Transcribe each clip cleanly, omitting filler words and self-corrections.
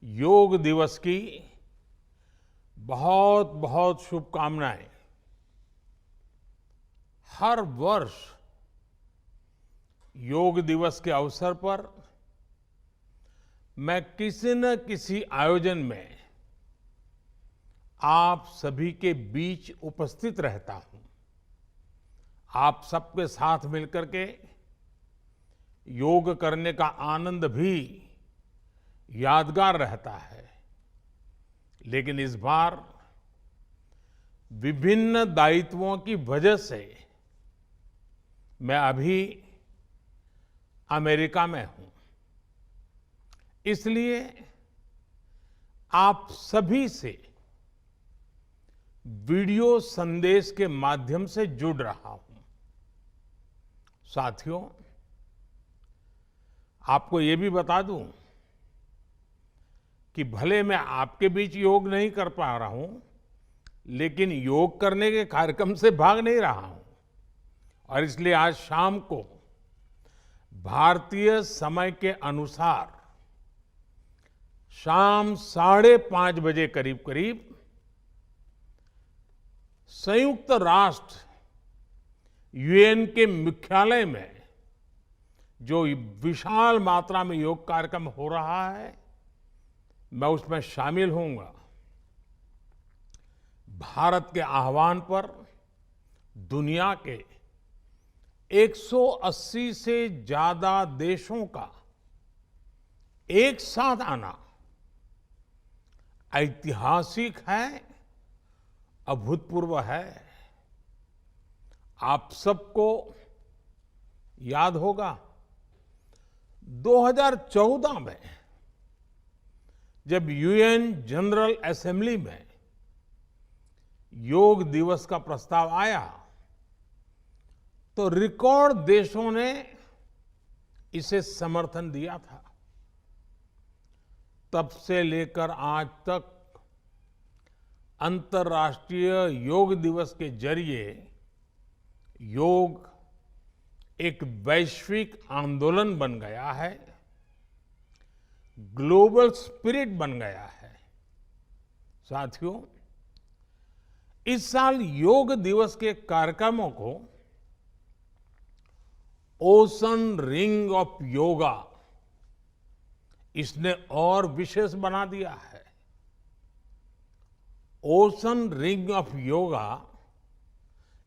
योग दिवस की बहुत बहुत शुभकामनाएं। हर वर्ष योग दिवस के अवसर पर मैं किसी न किसी आयोजन में आप सभी के बीच उपस्थित रहता हूं। आप सबके साथ मिलकर के योग करने का आनंद भी यादगार रहता है। लेकिन इस बार विभिन्न दायित्वों की वजह से मैं अभी अमेरिका में हूं। इसलिए आप सभी से वीडियो संदेश के माध्यम से जुड़ रहा हूं। साथियों, आपको ये भी बता दूं कि भले मैं आपके बीच योग नहीं कर पा रहा हूं, लेकिन योग करने के कार्यक्रम से भाग नहीं रहा हूं। और इसलिए आज शाम को भारतीय समय के अनुसार शाम 5:30 बजे करीब करीब संयुक्त राष्ट्र यूएन के मुख्यालय में जो विशाल मात्रा में योग कार्यक्रम हो रहा है, मैं उसमें शामिल होऊंगा। भारत के आह्वान पर दुनिया के 180 से ज्यादा देशों का एक साथ आना ऐतिहासिक है, अभूतपूर्व है। आप सबको याद होगा 2014 में जब यूएन जनरल असेंबली में योग दिवस का प्रस्ताव आया तो रिकॉर्ड देशों ने इसे समर्थन दिया था। तब से लेकर आज तक अंतर्राष्ट्रीय योग दिवस के जरिए योग एक वैश्विक आंदोलन बन गया है, ग्लोबल स्पिरिट बन गया है। साथियों, इस साल योग दिवस के कार्यक्रमों को ओशन रिंग ऑफ योगा इसने और विशेष बना दिया है। ओशन रिंग ऑफ योगा,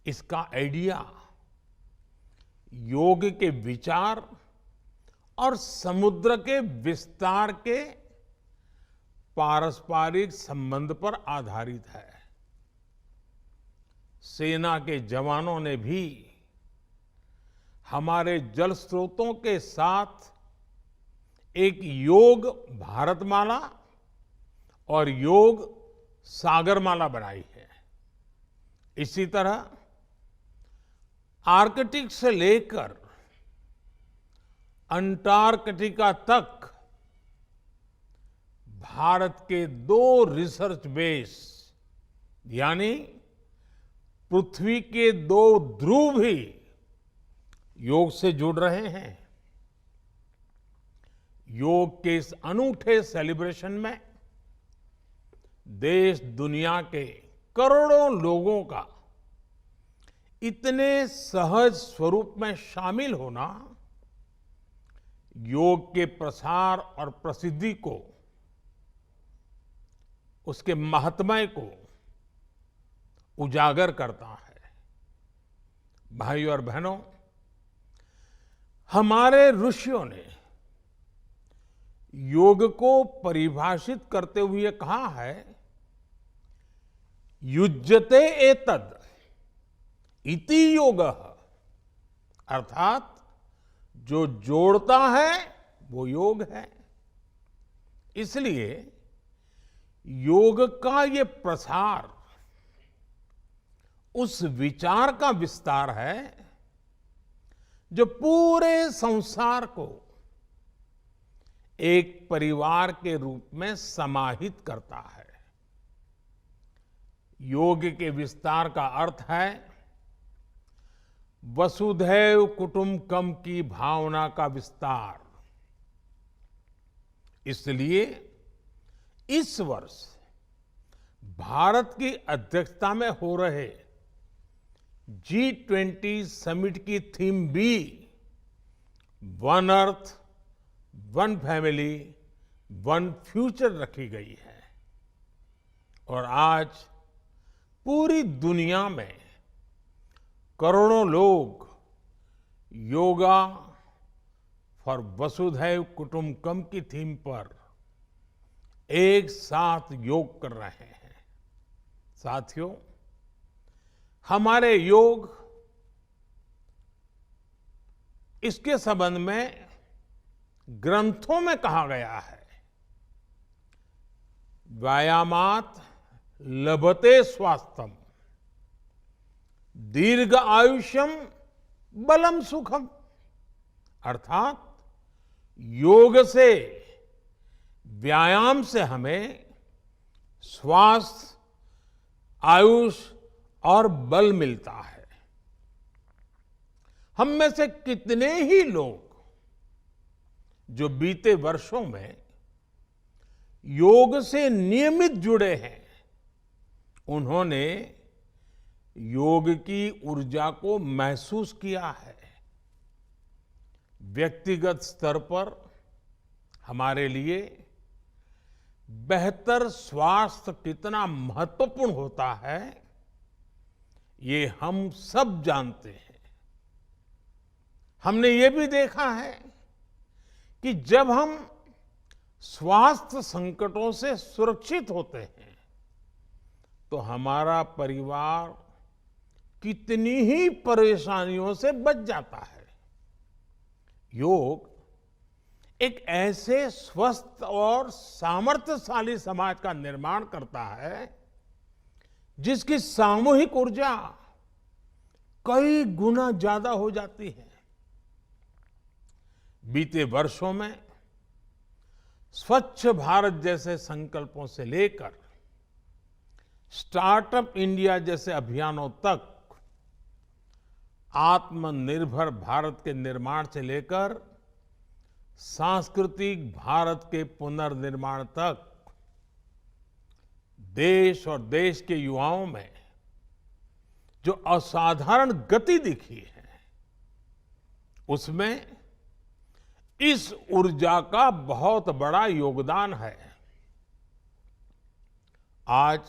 इसका आइडिया योग के विचार और समुद्र के विस्तार के पारस्परिक संबंध पर आधारित है। सेना के जवानों ने भी हमारे जल स्रोतों के साथ एक योग भारतमाला और योग सागरमाला बनाई है। इसी तरह आर्कटिक से लेकर अंटार्कटिका तक भारत के 2 रिसर्च बेस यानी पृथ्वी के 2 ध्रुव भी योग से जुड़ रहे हैं। योग के इस अनूठे सेलिब्रेशन में देश दुनिया के करोड़ों लोगों का इतने सहज स्वरूप में शामिल होना योग के प्रसार और प्रसिद्धि को, उसके महात्म्य को उजागर करता है। भाइयों और बहनों, हमारे ऋषियों ने योग को परिभाषित करते हुए कहा है, युज्यते एतद इति योगः, अर्थात जो जोड़ता है वो योग है। इसलिए योग का ये प्रसार उस विचार का विस्तार है जो पूरे संसार को एक परिवार के रूप में समाहित करता है। योग के विस्तार का अर्थ है वसुधैव कुटुंबकम की भावना का विस्तार। इसलिए इस वर्ष भारत की अध्यक्षता में हो रहे G20 समिट की थीम भी one earth, one family, one future रखी गई है। और आज पूरी दुनिया में करोड़ों लोग योगा फॉर वसुधैव कुटुंबकम की थीम पर एक साथ योग कर रहे हैं। साथियों, हमारे योग इसके संबंध में ग्रंथों में कहा गया है, व्यायामात लभते स्वास्थ्यम, दीर्घ आयुष्यम बलम सुखम। अर्थात योग से, व्यायाम से हमें स्वास्थ्य, आयुष और बल मिलता है। हम में से कितने ही लोग जो बीते वर्षों में योग से नियमित जुड़े हैं, उन्होंने योग की ऊर्जा को महसूस किया है। व्यक्तिगत स्तर पर हमारे लिए बेहतर स्वास्थ्य कितना महत्वपूर्ण होता है, ये हम सब जानते हैं। हमने ये भी देखा है कि जब हम स्वास्थ्य संकटों से सुरक्षित होते हैं, तो हमारा परिवार कितनी ही परेशानियों से बच जाता है। योग एक ऐसे स्वस्थ और सामर्थ्यशाली समाज का निर्माण करता है जिसकी सामूहिक ऊर्जा कई गुना ज्यादा हो जाती है। बीते वर्षों में स्वच्छ भारत जैसे संकल्पों से लेकर स्टार्टअप इंडिया जैसे अभियानों तक, आत्मनिर्भर भारत के निर्माण से लेकर सांस्कृतिक भारत के पुनर्निर्माण तक, देश और देश के युवाओं में जो असाधारण गति दिखी है, उसमें इस ऊर्जा का बहुत बड़ा योगदान है। आज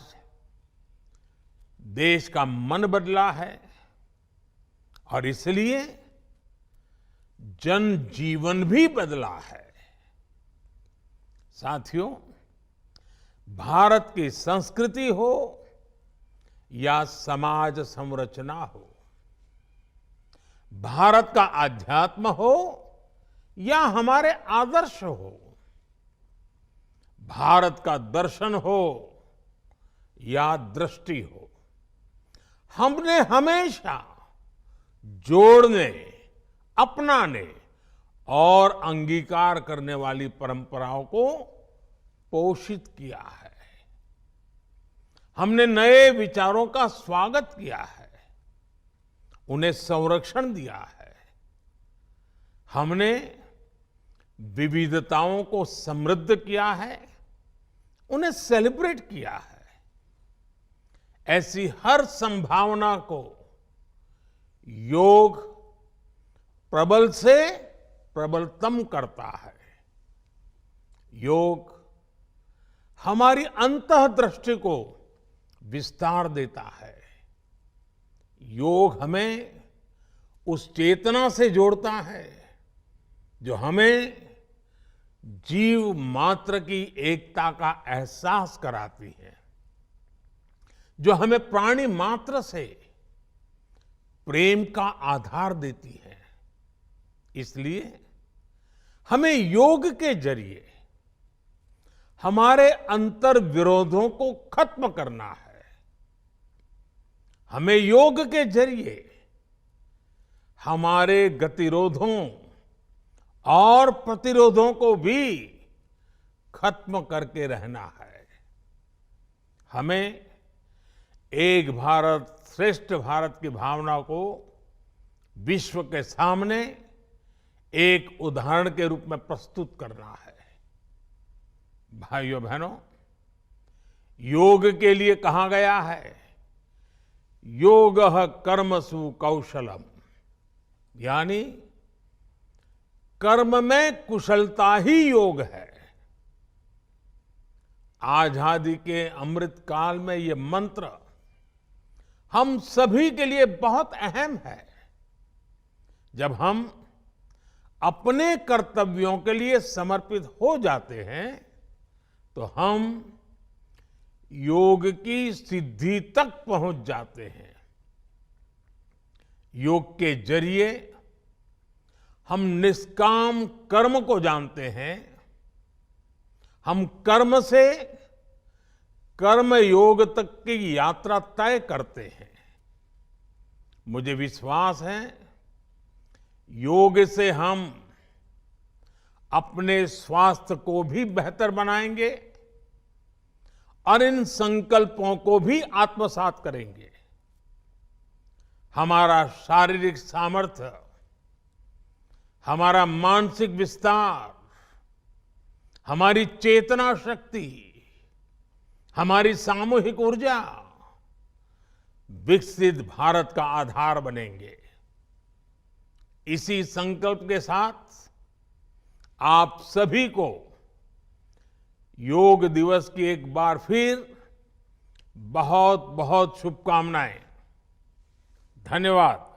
देश का मन बदला है और इसलिए जनजीवन भी बदला है। साथियों, भारत की संस्कृति हो या समाज संरचना हो, भारत का आध्यात्म हो या हमारे आदर्श हो, भारत का दर्शन हो या दृष्टि हो, हमने हमेशा जोड़ने, अपनाने और अंगीकार करने वाली परंपराओं को पोषित किया है। हमने नए विचारों का स्वागत किया है, उन्हें संरक्षण दिया है। हमने विविधताओं को समृद्ध किया है, उन्हें सेलिब्रेट किया है। ऐसी हर संभावना को योग प्रबल से प्रबलतम करता है। योग हमारी अंतःदृष्टि को विस्तार देता है। योग हमें उस चेतना से जोड़ता है जो हमें जीव मात्र की एकता का एहसास कराती है, जो हमें प्राणी मात्र से प्रेम का आधार देती है। इसलिए हमें योग के जरिए हमारे अंतर विरोधों को खत्म करना है। हमें योग के जरिए हमारे गतिरोधों और प्रतिरोधों को भी खत्म करके रहना है। हमें एक भारत श्रेष्ठ भारत की भावना को विश्व के सामने एक उदाहरण के रूप में प्रस्तुत करना है। भाइयों बहनों, योग के लिए कहा गया है, योगः कर्मसु कौशलम, यानी कर्म में कुशलता ही योग है। आजादी के अमृत काल में ये मंत्र हम सभी के लिए बहुत अहम है। जब हम अपने कर्तव्यों के लिए समर्पित हो जाते हैं तो हम योग की सिद्धि तक पहुंच जाते हैं। योग के जरिए हम निष्काम कर्म को जानते हैं। हम कर्म से कर्म योग तक की यात्रा तय करते हैं। मुझे विश्वास है, योग से हम अपने स्वास्थ्य को भी बेहतर बनाएंगे और इन संकल्पों को भी आत्मसात करेंगे। हमारा शारीरिक सामर्थ्य, हमारा मानसिक विस्तार, हमारी चेतना शक्ति, हमारी सामूहिक ऊर्जा विकसित भारत का आधार बनेंगे। इसी संकल्प के साथ आप सभी को योग दिवस की एक बार फिर बहुत बहुत शुभकामनाएं। धन्यवाद।